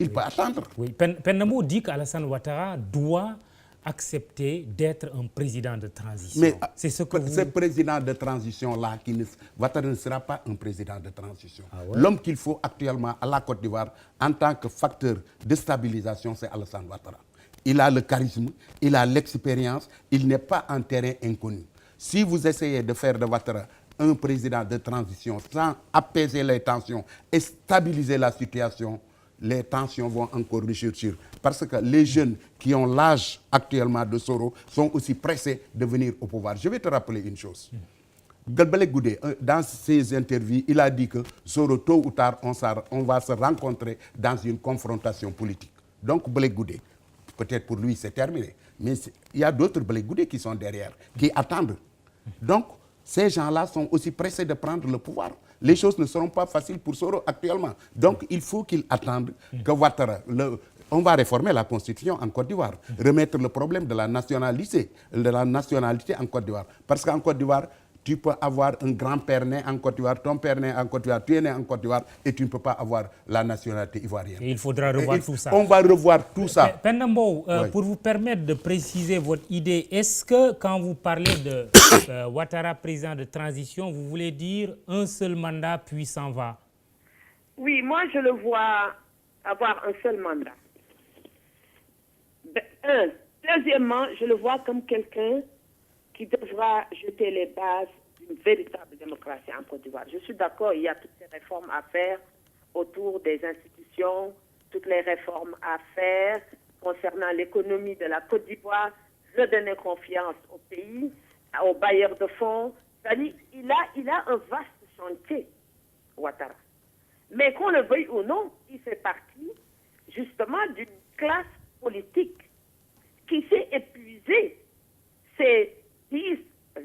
il peut attendre. Oui, Penda Mbop dit qu'Alassane Ouattara doit accepter d'être un président de transition. Mais c'est ce que ce président de transition-là, Ouattara ne sera pas un président de transition. Ouais. L'homme qu'il faut actuellement à la Côte d'Ivoire en tant que facteur de stabilisation, c'est Alassane Ouattara. Il a le charisme, il a l'expérience, il n'est pas en terrain inconnu. Si vous essayez de faire de Ouattara un président de transition sans apaiser les tensions et stabiliser la situation, les tensions vont encore ressurgir. Parce que les jeunes qui ont l'âge actuellement de Soro sont aussi pressés de venir au pouvoir. Je vais te rappeler une chose. Galbele Goudé, dans ses interviews, il a dit que Soro, tôt ou tard, on va se rencontrer dans une confrontation politique. Donc, Blé Goudé, peut-être pour lui, c'est terminé. Mais il y a d'autres Blé Goudé qui sont derrière, qui attendent. Donc, ces gens-là sont aussi pressés de prendre le pouvoir. Les choses ne seront pas faciles pour Soro actuellement. Donc, il faut qu'il attende que Ouattara... On va réformer la Constitution en Côte d'Ivoire, remettre le problème de la nationalité en Côte d'Ivoire. Parce qu'en Côte d'Ivoire, tu peux avoir un grand-père né en Côte d'Ivoire, ton père né en Côte d'Ivoire, tu es né en Côte d'Ivoire et tu ne peux pas avoir la nationalité ivoirienne. Et il faudra revoir tout ça. On va revoir tout ça. Penda Mbop, Oui. pour vous permettre de préciser votre idée, est-ce que quand vous parlez de Ouattara, président de transition, vous voulez dire un seul mandat puis s'en va? Oui, moi je le vois avoir un seul mandat. Deuxièmement, je le vois comme quelqu'un qui devra jeter les bases d'une véritable démocratie en Côte d'Ivoire. Je suis d'accord, il y a toutes ces réformes à faire autour des institutions, toutes les réformes à faire concernant l'économie de la Côte d'Ivoire, redonner confiance au pays, aux bailleurs de fonds. C'est-à-dire, il a un vaste chantier, Ouattara. Mais qu'on le veuille ou non, il fait partie justement d'une classe politique qui s'est épuisée ces 10, 20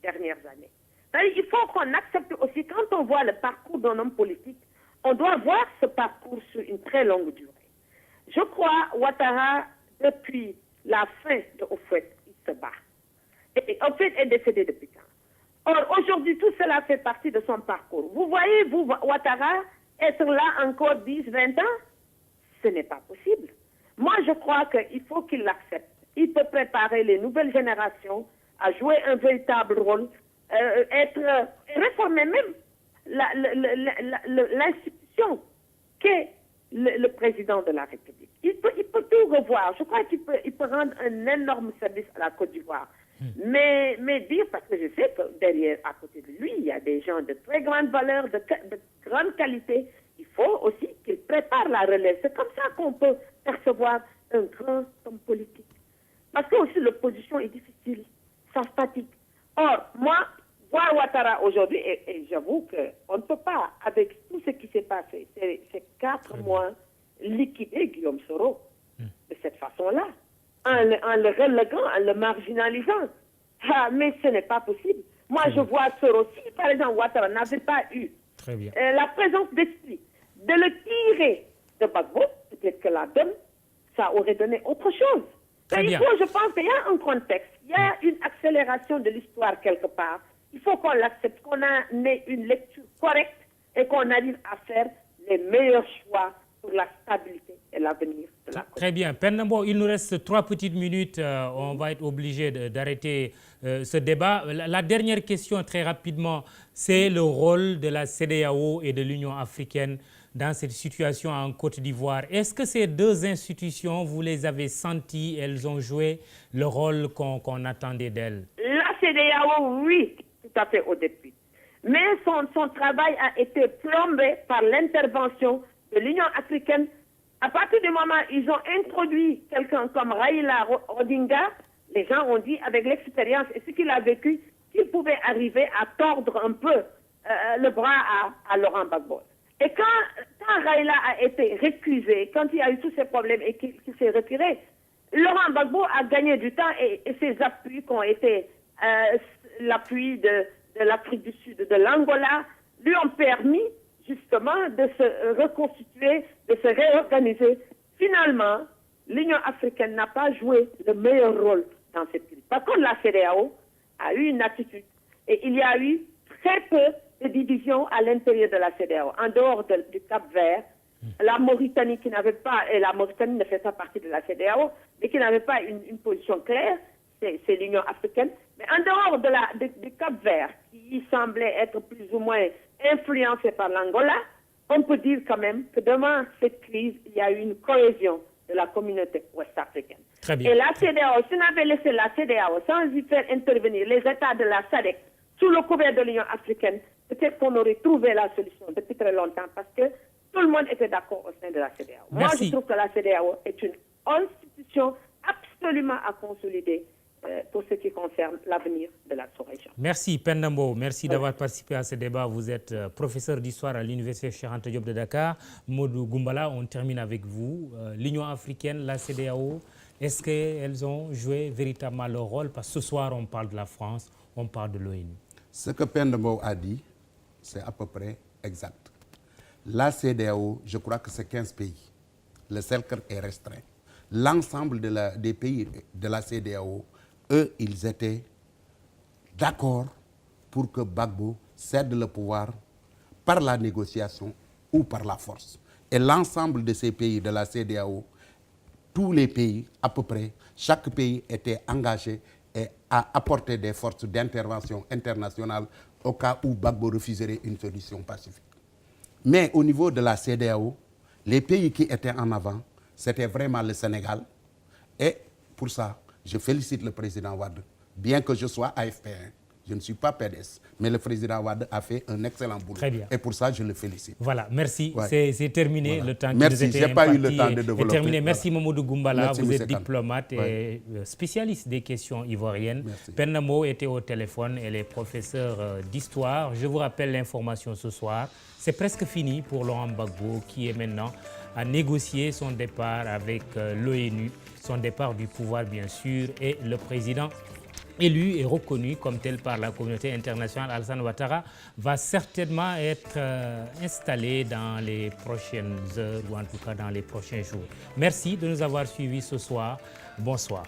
dernières années. C'est-à-dire, il faut qu'on accepte aussi, quand on voit le parcours d'un homme politique, on doit voir ce parcours sur une très longue durée. Je crois, Ouattara, depuis la fin de Houphouët, il se bat. Et Houphouët est décédé depuis quand? Or, aujourd'hui, tout cela fait partie de son parcours. Vous voyez, vous, Ouattara, être là encore 10, 20 ans, ce n'est pas possible. Moi, je crois qu'il faut qu'il l'accepte. Il peut préparer les nouvelles générations à jouer un véritable rôle, réformer même l'institution qu'est le président de la République. Il peut tout revoir. Je crois qu'il peut rendre un énorme service à la Côte d'Ivoire. Mais dire, parce que je sais que derrière, à côté de lui, il y a des gens de très grande valeur, de grande qualité. Il faut aussi qu'il prépare la relève. C'est comme ça qu'on peut percevoir un grand homme politique. Parce que aussi l'opposition est difficile, ça fatigue. Or, moi, voir Ouattara aujourd'hui, et j'avoue qu'on ne peut pas, avec tout ce qui s'est passé, ces 4 mois, liquider Guillaume Soro de cette façon-là, en le reléguant, en le marginalisant. Ah, mais ce n'est pas possible. Moi, je vois Soro, si par exemple Ouattara n'avait pas eu la présence d'esprit de le tirer de Gbagbo, peut-être que la donne, ça aurait donné autre chose. Je pense qu'il y a un contexte, il y a une accélération de l'histoire quelque part. Il faut qu'on l'accepte, qu'on ait une lecture correcte et qu'on arrive à faire les meilleurs choix pour la stabilité et l'avenir de la Côte. Très bien. Penda Mbop, il nous reste 3 petites minutes. On va être obligé d'arrêter ce débat. La dernière question, très rapidement, c'est le rôle de la CEDEAO et de l'Union africaine dans cette situation en Côte d'Ivoire. Est-ce que ces deux institutions, vous les avez senties, elles ont joué le rôle qu'on attendait d'elles? La CEDEAO, oui, tout à fait au début. Mais son travail a été plombé par l'intervention de l'Union africaine. À partir du moment où ils ont introduit quelqu'un comme Raila Odinga, les gens ont dit, avec l'expérience et ce qu'il a vécu, qu'il pouvait arriver à tordre un peu le bras à Laurent Gbagbo. Et quand Raila a été récusé, quand il y a eu tous ces problèmes et qu'il s'est retiré, Laurent Gbagbo a gagné du temps et ses appuis qui ont été l'appui de l'Afrique du Sud, de l'Angola, lui ont permis justement de se reconstituer, de se réorganiser. Finalement, l'Union africaine n'a pas joué le meilleur rôle dans cette crise. Par contre, la CEDEAO a eu une attitude et il y a eu très peu de divisions à l'intérieur de la CEDEAO. En dehors du Cap-Vert, La Mauritanie qui n'avait pas, et la Mauritanie ne fait pas partie de la CEDEAO, mais qui n'avait pas une position claire, c'est l'Union africaine. Mais en dehors du Cap-Vert, qui semblait être plus ou moins influencé par l'Angola, on peut dire quand même que devant cette crise, il y a eu une cohésion de la communauté ouest-africaine. Très bien. Et la CEDEAO, si on avait laissé la CEDEAO sans y faire intervenir les États de la SADC sous le couvert de l'Union africaine, peut-être qu'on aurait trouvé la solution depuis très longtemps parce que tout le monde était d'accord au sein de la CEDEAO. Moi, je trouve que la CEDEAO est une institution absolument à consolider pour ce qui concerne l'avenir de la sous-région. Merci Penda Mbow, merci d'avoir participé à ce débat. Vous êtes professeur d'histoire à l'Université Cheikh Anta Diop de Dakar. Modou Goumbala, on termine avec vous. L'Union africaine, la CEDEAO, est-ce qu'elles ont joué véritablement leur rôle? Parce que ce soir, on parle de la France, on parle de l'ONU. Ce que Penda Mbow a dit, c'est à peu près exact. La CEDEAO, je crois que c'est 15 pays. Le cercle est restreint. L'ensemble des pays de la CEDEAO, eux, ils étaient d'accord pour que Gbagbo cède le pouvoir par la négociation ou par la force. Et l'ensemble de ces pays de la CEDEAO, tous les pays, à peu près, chaque pays était engagé et a apporté des forces d'intervention internationale au cas où Gbagbo refuserait une solution pacifique. Mais au niveau de la CEDEAO, les pays qui étaient en avant, c'était vraiment le Sénégal. Et pour ça, je félicite le président Wade. Bien que je sois AFP1, je ne suis pas PDS, mais le président Wade a fait un excellent boulot. Très bien. Et pour ça, je le félicite. Voilà, merci. Ouais. C'est terminé. Voilà. Le temps qui merci, nous était j'ai pas eu le imparti temps de est développer. terminé. Merci Voilà. Mamadou Goumbala, Merci, vous êtes Kane. diplomate Ouais. et spécialiste des questions ivoiriennes. Merci. Penda Mbow était au téléphone, elle est professeure d'histoire. Je vous rappelle l'information ce soir. C'est presque fini pour Laurent Gbagbo qui est maintenant à négocier son départ avec l'ONU, son départ du pouvoir bien sûr, et le président élu et reconnu comme tel par la communauté internationale, Alassane Ouattara, va certainement être installé dans les prochaines heures ou en tout cas dans les prochains jours. Merci de nous avoir suivis ce soir. Bonsoir.